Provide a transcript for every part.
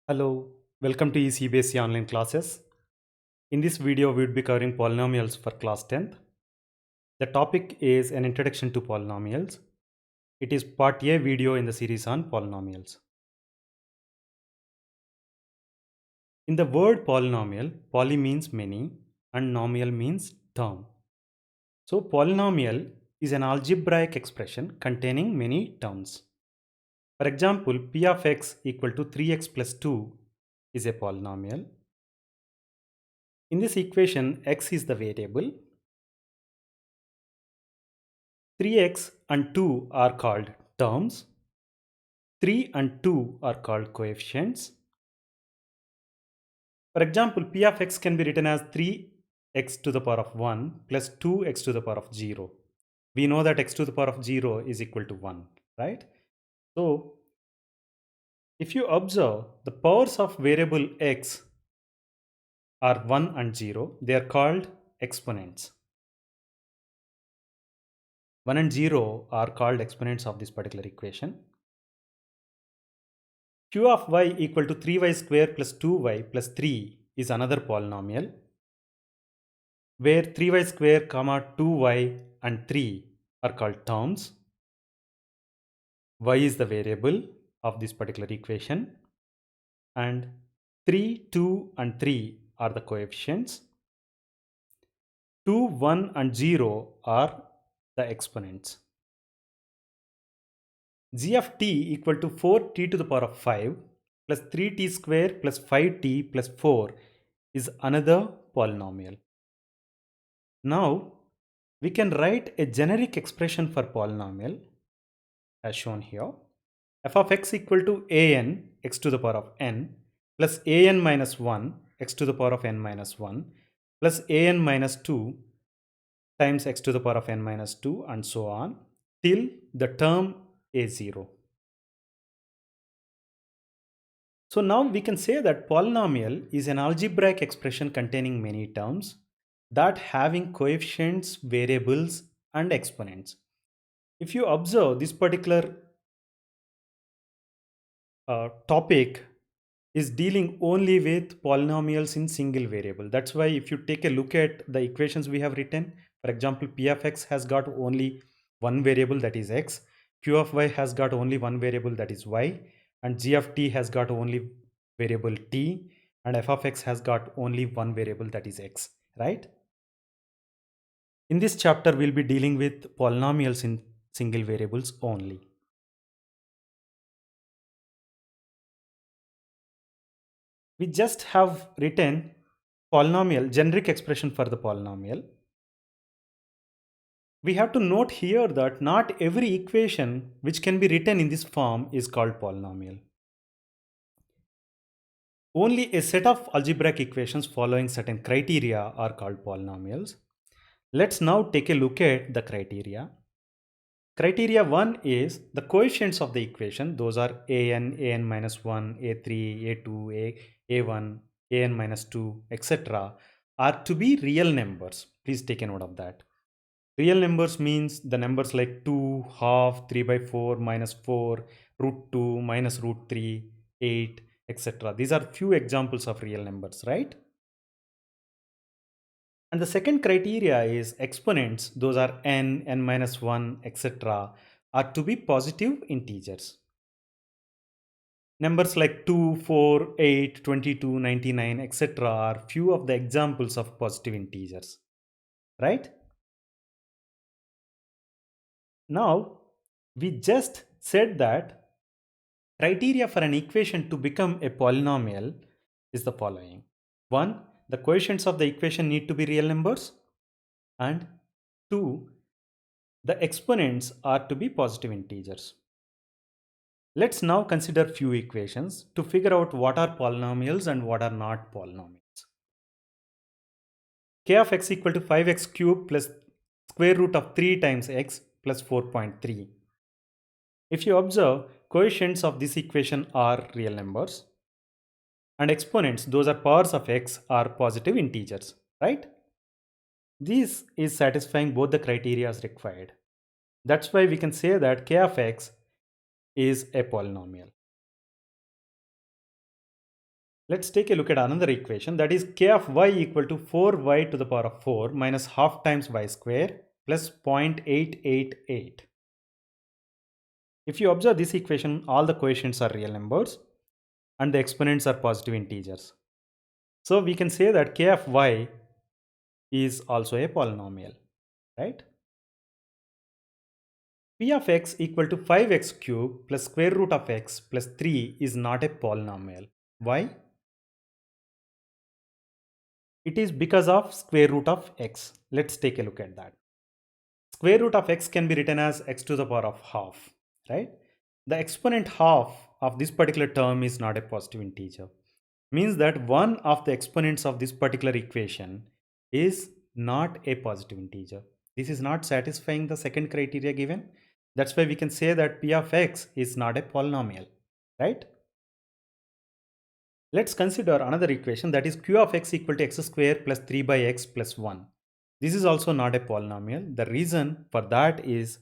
Hello, welcome to ECBSE online classes. In this video, we will be covering polynomials for class 10th. The topic is an introduction to polynomials. It is part A video in the series on polynomials. In the word polynomial, poly means many and nomial means term. So polynomial is an algebraic expression containing many terms. For example, p of x equal to 3x plus 2 is a polynomial. In this equation, x is the variable. 3x and 2 are called terms. 3 and 2 are called coefficients. For example, p of x can be written as 3x to the power of 1 plus 2x to the power of 0. We know that x to the power of 0 is equal to 1, right? So, if you observe the powers of variable x are 1 and 0, they are called exponents. 1 and 0 are called exponents of this particular equation. Q of y equal to 3y square plus 2y plus 3 is another polynomial where 3y square comma 2y and 3 are called terms. Y is the variable of this particular equation and 3, 2 and 3 are the coefficients. 2, 1 and 0 are the exponents. G of t equal to 4t to the power of 5 plus 3t square plus 5t plus 4 is another polynomial. Now, we can write a generic expression for polynomial as shown here. F of x equal to an x to the power of n plus an minus 1 x to the power of n minus 1 plus an minus 2 times x to the power of n minus 2 and so on till the term a0. So now we can say that polynomial is an algebraic expression containing many terms that having coefficients, variables and exponents. If you observe this particular topic is dealing only with polynomials in single variable. That's why if you take a look at the equations we have written, for example, p of x has got only one variable that is x, q of y has got only one variable that is y, and g of t has got only variable t, and f of x has got only one variable that is x, right? In this chapter, we'll be dealing with polynomials in single variables only. We just have written polynomial, generic expression for the polynomial. We have to note here that not every equation which can be written in this form is called polynomial. Only a set of algebraic equations following certain criteria are called polynomials. Let's now take a look at the criteria. Criteria 1 is the coefficients of the equation. Those are an minus 1, a3, a2, a1, an minus 2, etc. are to be real numbers. Please take a note of that. Real numbers means the numbers like 2, half, 3 by 4, minus 4, root 2, minus root 3, 8, etc. These are few examples of real numbers, right? And the second criteria is exponents. Those are n, n minus 1, etc. are to be positive integers. Numbers like 2, 4, 8, 22, 99, etc. are few of the examples of positive integers, right? Now, we just said that criteria for an equation to become a polynomial is the following. 1. The coefficients of the equation need to be real numbers. And 2. The exponents are to be positive integers. Let's now consider few equations to figure out what are polynomials and what are not polynomials. K of x equal to 5x cubed plus square root of 3 times x plus 4.3. If you observe, coefficients of this equation are real numbers and exponents, those are powers of x, are positive integers, right? This is satisfying both the criteria as required. That's why we can say that k of x is a polynomial. Let's take a look at another equation, that is k of y equal to 4y to the power of 4 minus half times y square plus 0.888. If you observe this equation, all the coefficients are real numbers and the exponents are positive integers. So we can say that k of y is also a polynomial, right? P of x equal to 5x cube plus square root of x plus 3 is not a polynomial. Why? It is because of square root of x. Let's take a look at that. Square root of x can be written as x to the power of half, right? The exponent half of this particular term is not a positive integer. Means that one of the exponents of this particular equation is not a positive integer. This is not satisfying the second criteria given. That's why we can say that p of x is not a polynomial, right? Let's consider another equation, that is q of x equal to x square plus 3 by x plus 1. This is also not a polynomial. The reason for that is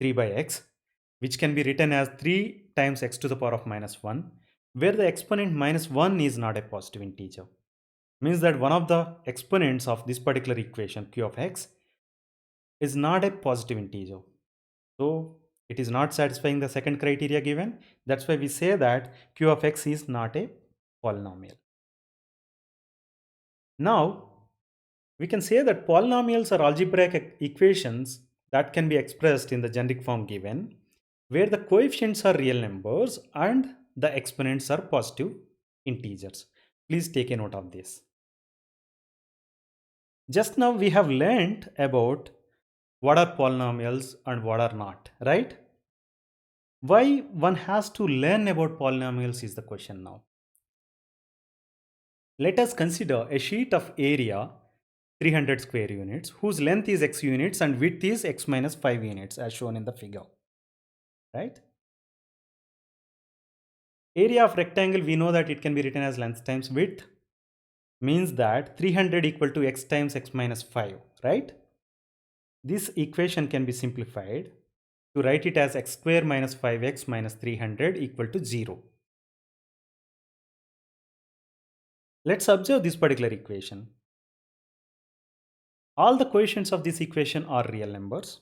3 by x, which can be written as 3 times x to the power of minus 1, where the exponent minus 1 is not a positive integer. Means that one of the exponents of this particular equation q of x is not a positive integer. So it is not satisfying the second criteria given. That's why we say that q of x is not a polynomial. Now we can say that polynomials are algebraic equations that can be expressed in the generic form given, where the coefficients are real numbers and the exponents are positive integers. Please take a note of this. Just now we have learned about what are polynomials and what are not, right? Why one has to learn about polynomials is the question now. Let us consider a sheet of area 300 square units whose length is x units and width is x minus 5 units as shown in the figure, right? Area of rectangle, we know that it can be written as length times width, means that 300 equal to x times x minus 5, right? This equation can be simplified to write it as x square minus 5x minus 300 equal to 0. Let's observe this particular equation. All the coefficients of this equation are real numbers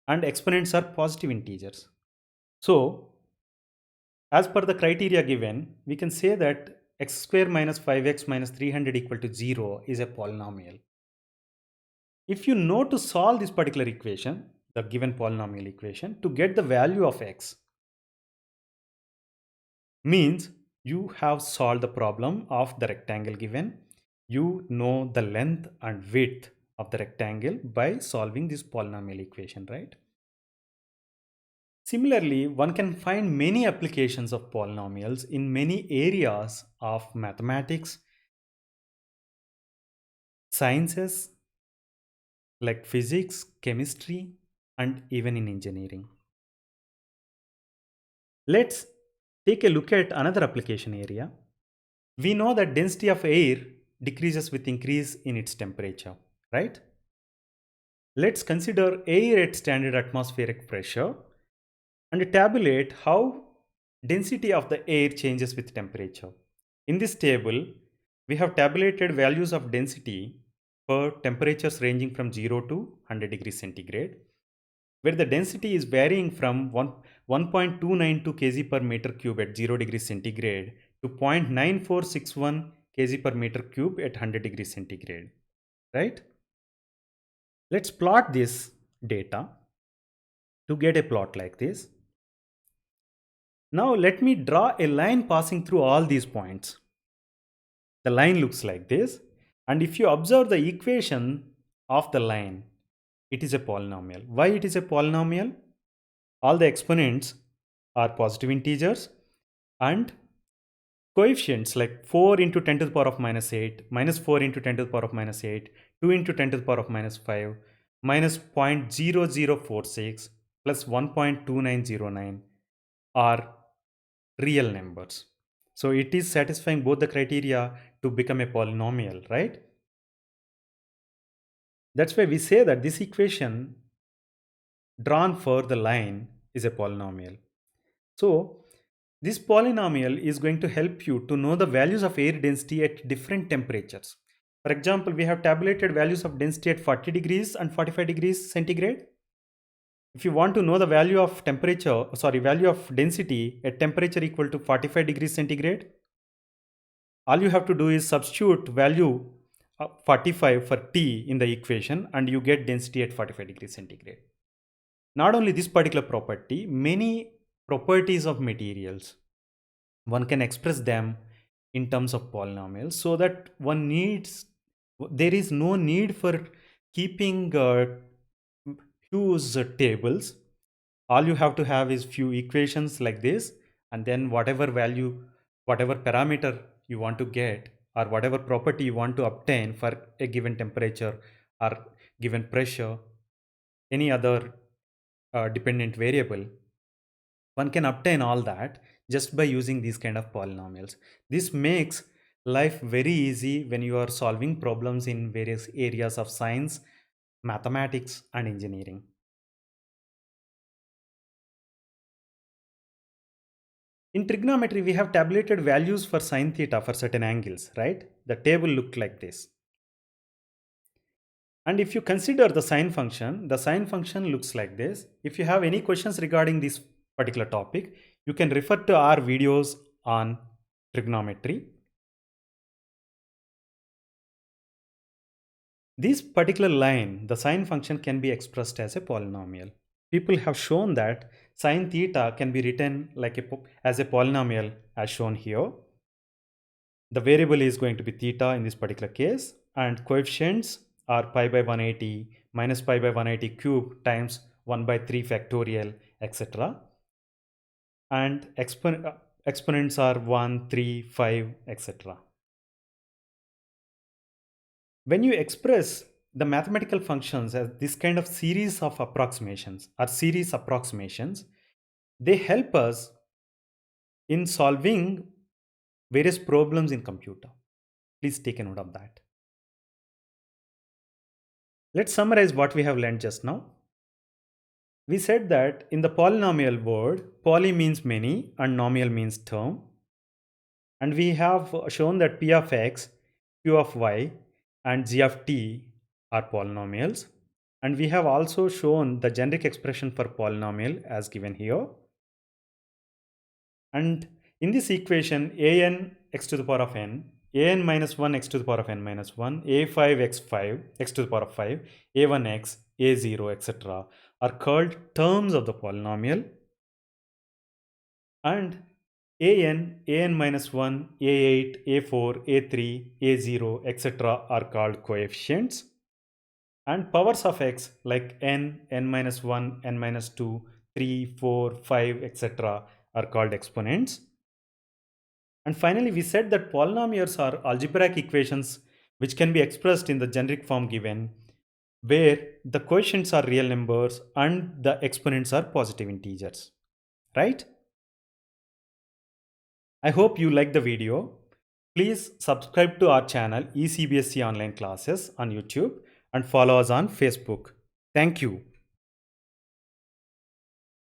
and exponents are positive integers. So, as per the criteria given, we can say that x square minus 5x minus 300 equal to 0 is a polynomial. If you know to solve this particular equation, the given polynomial equation, to get the value of x, means you have solved the problem of the rectangle given. You know the length and width of the rectangle by solving this polynomial equation, right? Similarly, one can find many applications of polynomials in many areas of mathematics, sciences like physics, chemistry, and even in engineering. Let's take a look at another application area. We know that density of air decreases with increase in its temperature, right? Let's consider air at standard atmospheric pressure and tabulate how density of the air changes with temperature. In this table, we have tabulated values of density for temperatures ranging from 0 to 100 degrees centigrade, where the density is varying from 1.292 kg per meter cube at 0 degrees centigrade to 0.9461 kg per meter cube at 100 degrees centigrade, right? Let's plot this data to get a plot like this. Now let me draw a line passing through all these points. The line looks like this, and if you observe the equation of the line, it is a polynomial. Why it is a polynomial? All the exponents are positive integers and coefficients like 4 into 10 to the power of minus 8, minus 4 into 10 to the power of minus 8, 2 into 10 to the power of minus 5, minus 0.0046 plus 1.2909 are real numbers. So it is satisfying both the criteria to become a polynomial, right? That's why we say that this equation drawn for the line is a polynomial. So This polynomial is going to help you to know the values of air density at different temperatures. For example, we have tabulated values of density at 40 degrees and 45 degrees centigrade. If you want to know the value of value of density at temperature equal to 45 degrees centigrade, all you have to do is substitute value 45 for T in the equation and you get density at 45 degrees centigrade. Not only this particular property, many properties of materials, one can express them in terms of polynomials so that there is no need for keeping huge tables. All you have to have is few equations like this, and then whatever value, whatever parameter you want to get, or whatever property you want to obtain for a given temperature or given pressure, any other dependent variable, one can obtain all that just by using these kind of polynomials. This makes life very easy when you are solving problems in various areas of science, mathematics, and engineering. In trigonometry, we have tabulated values for sine theta for certain angles, right? The table looked like this. And if you consider the sine function looks like this. If you have any questions regarding this particular topic, you can refer to our videos on trigonometry. This particular line, the sine function, can be expressed as a polynomial. People have shown that sine theta can be written as a polynomial as shown here. The variable is going to be theta in this particular case, and coefficients are pi by 180 minus pi by 180 cube times 1 by 3 factorial, etc. And exponents are 1, 3, 5, etc. When you express the mathematical functions as this kind of series of approximations or series approximations, they help us in solving various problems in computer. Please take a note of that. Let's summarize what we have learned just now. We said that in the polynomial word, poly means many and nomial means term. And we have shown that p of x, q of y, and g of t are polynomials. And we have also shown the generic expression for polynomial as given here. And in this equation, an x to the power of n, an minus 1 x to the power of n minus 1, a5 x5 x to the power of 5, a1x, a0, etc. are called terms of the polynomial. And an minus 1, a8, a4, a3, a0, etc. are called coefficients. And powers of x like n, n minus 1, n minus 2, 3, 4, 5, etc. are called exponents. And finally, we said that polynomials are algebraic equations which can be expressed in the generic form given, where the quotients are real numbers and the exponents are positive integers, right? I hope you like the video. Please subscribe to our channel eCBSE Online Classes on YouTube and follow us on Facebook. Thank you.